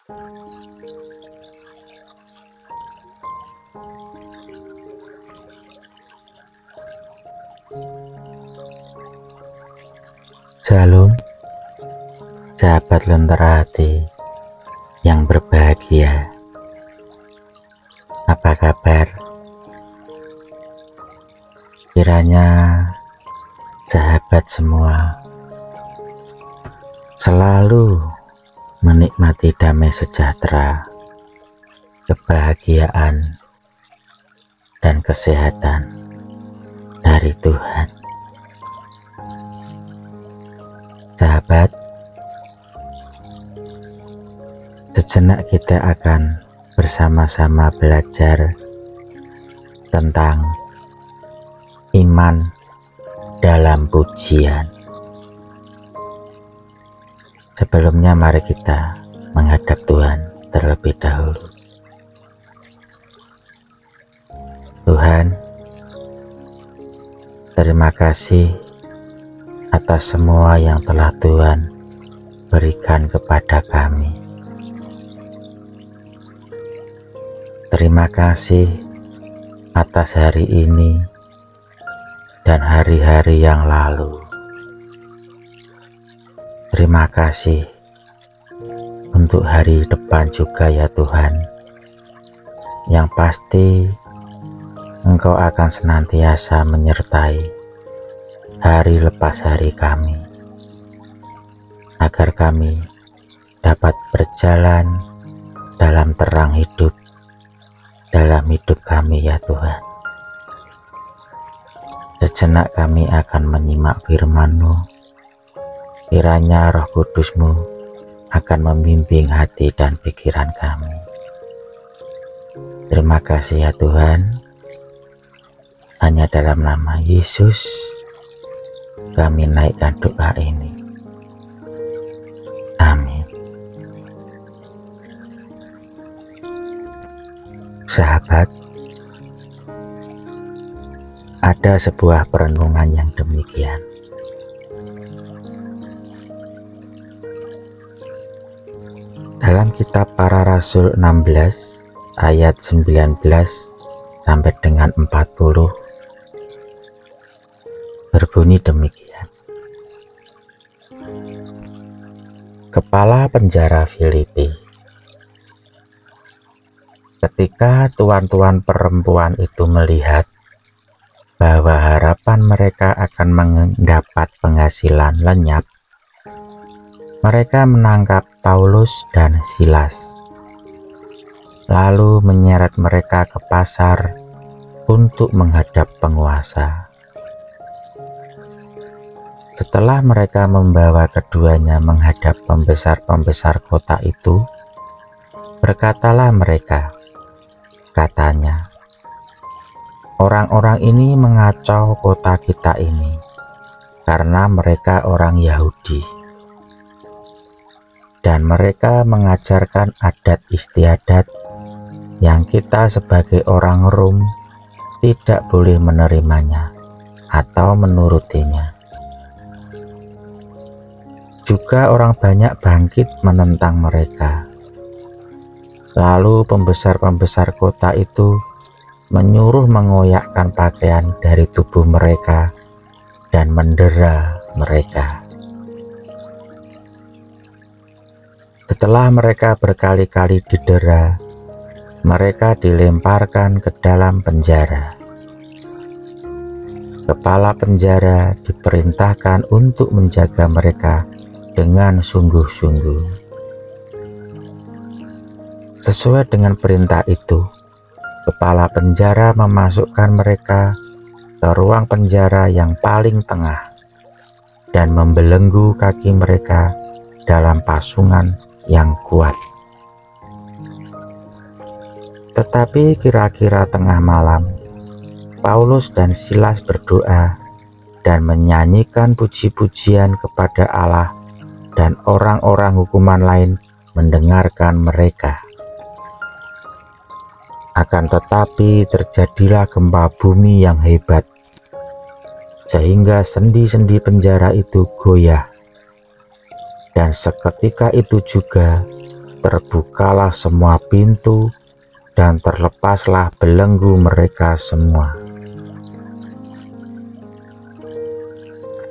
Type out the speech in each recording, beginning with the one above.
Shalom, sahabat lentera hati yang berbahagia. Apa kabar? Kiranya sahabat semua selalu menikmati damai sejahtera, kebahagiaan, dan kesehatan dari Tuhan. Sahabat, sejenak kita akan bersama-sama belajar tentang iman dalam pujian. Sebelumnya mari kita menghadap Tuhan terlebih dahulu. Tuhan, terima kasih atas semua yang telah Tuhan berikan kepada kami. Terima kasih atas hari ini dan hari-hari yang lalu. Terima kasih untuk hari depan juga ya Tuhan, yang pasti Engkau akan senantiasa menyertai hari lepas hari kami, agar kami dapat berjalan dalam terang hidup dalam hidup kami ya Tuhan. Sejenak kami akan menyimak firman-Mu, kiranya Roh Kudus-Mu akan membimbing hati dan pikiran kami. Terima kasih ya Tuhan, hanya dalam nama Yesus kami naikkan doa ini. Amin. Sahabat, ada sebuah perenungan yang demikian. Dalam kitab Para Rasul 16 ayat 19 sampai dengan 40 berbunyi demikian. Kepala penjara Filipi. Ketika tuan-tuan perempuan itu melihat bahwa harapan mereka akan mendapat penghasilan lenyap, mereka menangkap Paulus dan Silas, lalu menyeret mereka ke pasar untuk menghadap penguasa. Setelah mereka membawa keduanya menghadap pembesar-pembesar kota itu, berkatalah mereka, katanya, orang-orang ini mengacau kota kita ini, karena mereka orang Yahudi, dan mereka mengajarkan adat istiadat yang kita sebagai orang Rom tidak boleh menerimanya atau menurutinya. Juga orang banyak bangkit menentang mereka. Lalu pembesar-pembesar kota itu menyuruh mengoyakkan pakaian dari tubuh mereka dan mendera mereka. Setelah mereka berkali-kali didera, mereka dilemparkan ke dalam penjara. Kepala penjara diperintahkan untuk menjaga mereka dengan sungguh-sungguh. Sesuai dengan perintah itu, kepala penjara memasukkan mereka ke ruang penjara yang paling tengah dan membelenggu kaki mereka dalam pasungan yang kuat. Tetapi kira-kira tengah malam, Paulus dan Silas berdoa dan menyanyikan puji-pujian kepada Allah, dan orang-orang hukuman lain mendengarkan mereka. Akan tetapi terjadilah gempa bumi yang hebat, sehingga sendi-sendi penjara itu goyah. Dan seketika itu juga terbukalah semua pintu dan terlepaslah belenggu mereka semua.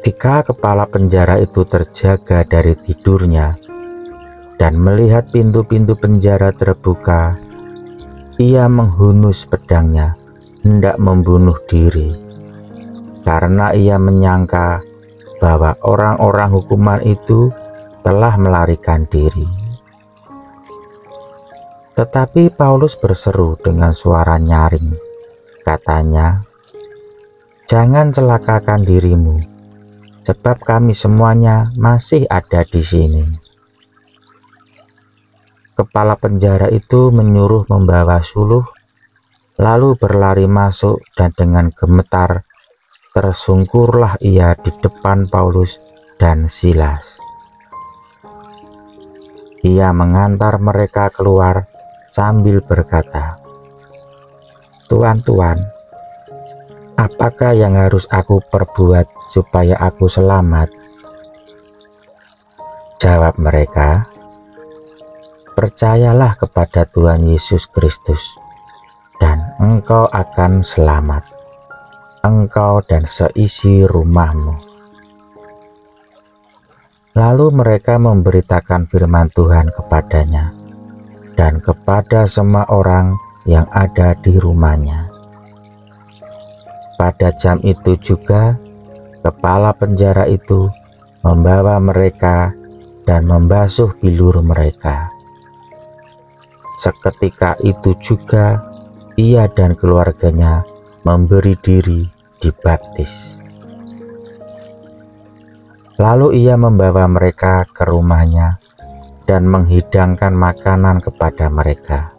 Ketika kepala penjara itu terjaga dari tidurnya dan melihat pintu-pintu penjara terbuka, ia menghunus pedangnya hendak membunuh diri, karena ia menyangka bahwa orang-orang hukuman itu telah melarikan diri. Tetapi Paulus berseru dengan suara nyaring, katanya, "Jangan celakakan dirimu, sebab kami semuanya masih ada di sini." Kepala penjara itu menyuruh membawa suluh, lalu berlari masuk, dan dengan gemetar tersungkurlah ia di depan Paulus dan Silas. Ia mengantar mereka keluar sambil berkata, "Tuan-tuan, apakah yang harus aku perbuat supaya aku selamat?" Jawab mereka, "Percayalah kepada Tuhan Yesus Kristus, dan engkau akan selamat, engkau dan seisi rumahmu." Lalu mereka memberitakan firman Tuhan kepadanya dan kepada semua orang yang ada di rumahnya. Pada jam itu juga kepala penjara itu membawa mereka dan membasuh bilur mereka. Seketika itu juga ia dan keluarganya memberi diri dibaptis. Lalu ia membawa mereka ke rumahnya dan menghidangkan makanan kepada mereka.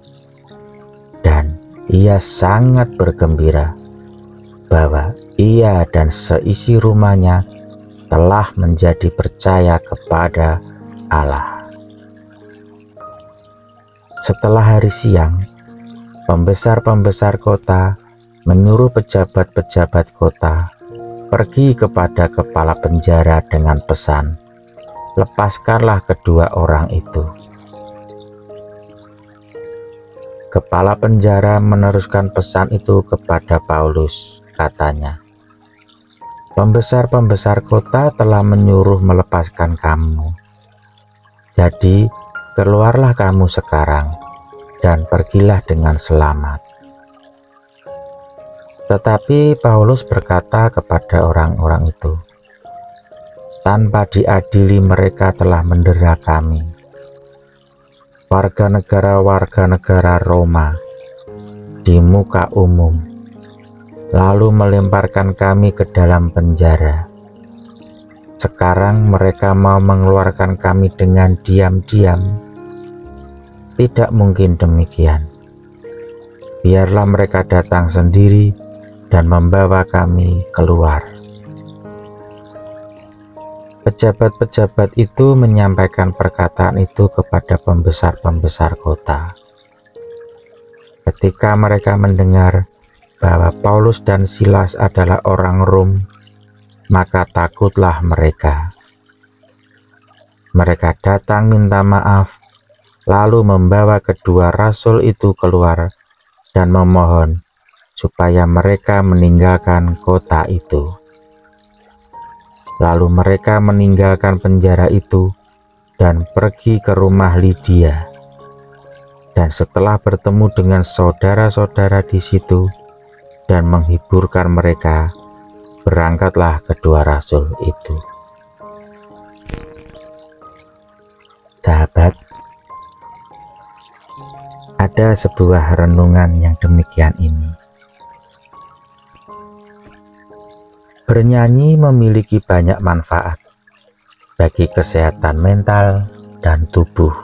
Dan ia sangat bergembira bahwa ia dan seisi rumahnya telah menjadi percaya kepada Allah. Setelah hari siang, pembesar-pembesar kota menyuruh pejabat-pejabat kota pergi kepada kepala penjara dengan pesan, "Lepaskanlah kedua orang itu." Kepala penjara meneruskan pesan itu kepada Paulus, katanya, "Pembesar-pembesar kota telah menyuruh melepaskan kamu. Jadi keluarlah kamu sekarang dan pergilah dengan selamat." Tetapi Paulus berkata kepada orang-orang itu, "Tanpa diadili mereka telah mendera kami, warga negara Roma, di muka umum, lalu melemparkan kami ke dalam penjara. Sekarang mereka mau mengeluarkan kami dengan diam-diam. Tidak mungkin demikian. Biarlah mereka datang sendiri dan membawa kami keluar." Pejabat-pejabat itu menyampaikan perkataan itu kepada pembesar-pembesar kota. Ketika mereka mendengar bahwa Paulus dan Silas adalah orang Rom, maka takutlah mereka. Mereka datang minta maaf, lalu membawa kedua rasul itu keluar dan memohon supaya mereka meninggalkan kota itu. Lalu mereka meninggalkan penjara itu dan pergi ke rumah Lydia. Dan setelah bertemu dengan saudara-saudara di situ dan menghiburkan mereka, berangkatlah kedua rasul itu. Sahabat, ada sebuah renungan yang demikian ini. Bernyanyi memiliki banyak manfaat bagi kesehatan mental dan tubuh.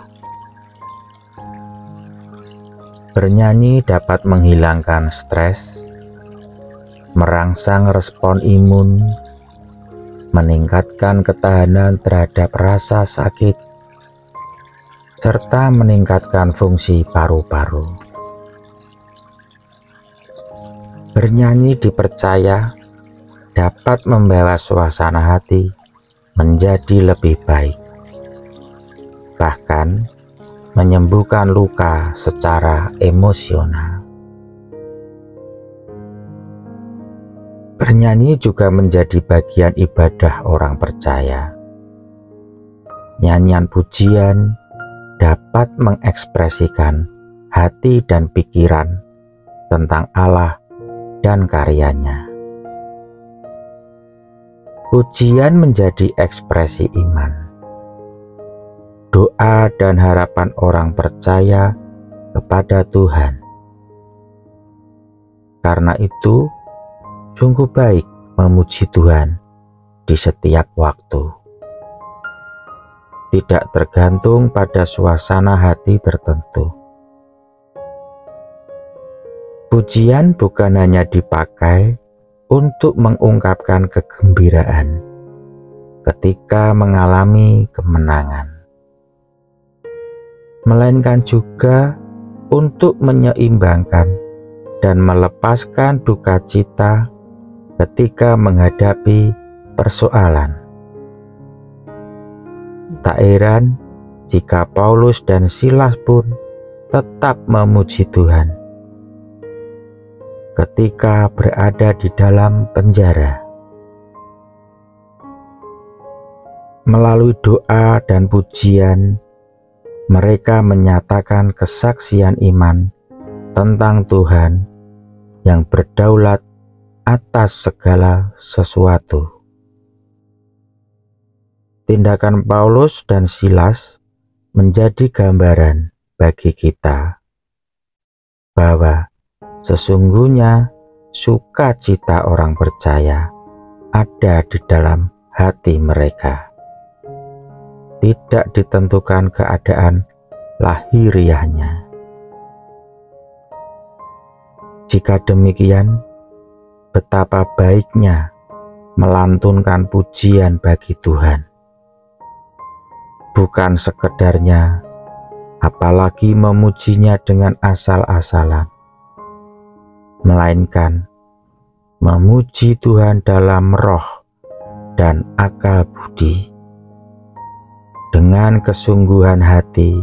Bernyanyi dapat menghilangkan stres, merangsang respon imun, meningkatkan ketahanan terhadap rasa sakit, serta meningkatkan fungsi paru-paru. Bernyanyi dipercaya dapat membawa suasana hati menjadi lebih baik. Bahkan, menyembuhkan luka secara emosional. Bernyanyi juga menjadi bagian ibadah orang percaya. Nyanyian pujian dapat mengekspresikan hati dan pikiran tentang Allah dan karyanya. Pujian menjadi ekspresi iman, doa dan harapan orang percaya kepada Tuhan. Karena itu, sungguh baik memuji Tuhan di setiap waktu. Tidak tergantung pada suasana hati tertentu. Pujian bukan hanya dipakai untuk mengungkapkan kegembiraan ketika mengalami kemenangan, melainkan juga untuk menyeimbangkan dan melepaskan duka cita ketika menghadapi persoalan. Tak heran jika Paulus dan Silas pun tetap memuji Tuhan ketika berada di dalam penjara. Melalui doa dan pujian, mereka menyatakan kesaksian iman tentang Tuhan yang berdaulat atas segala sesuatu. Tindakan Paulus dan Silas menjadi gambaran bagi kita bahwa sesungguhnya sukacita orang percaya ada di dalam hati mereka. Tidak ditentukan keadaan lahiriahnya. Jika demikian, betapa baiknya melantunkan pujian bagi Tuhan. Bukan sekedarnya, apalagi memujinya dengan asal-asalan, melainkan memuji Tuhan dalam roh dan akal budi, dengan kesungguhan hati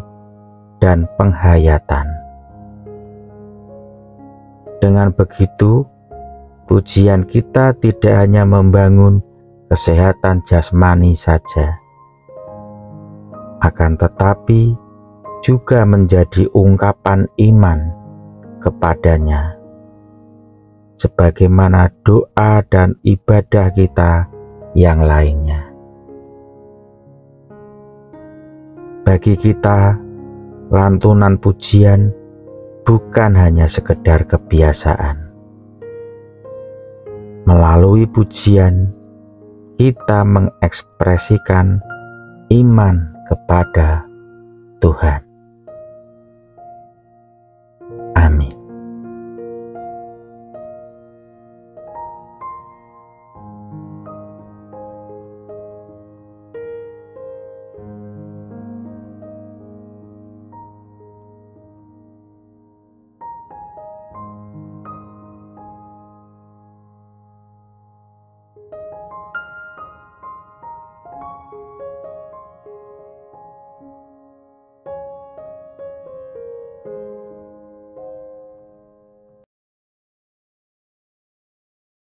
dan penghayatan. Dengan begitu, pujian kita tidak hanya membangun kesehatan jasmani saja, akan tetapi juga menjadi ungkapan iman kepadanya, sebagaimana doa dan ibadah kita yang lainnya. Bagi kita, lantunan pujian bukan hanya sekedar kebiasaan. Melalui pujian, kita mengekspresikan iman kepada Tuhan.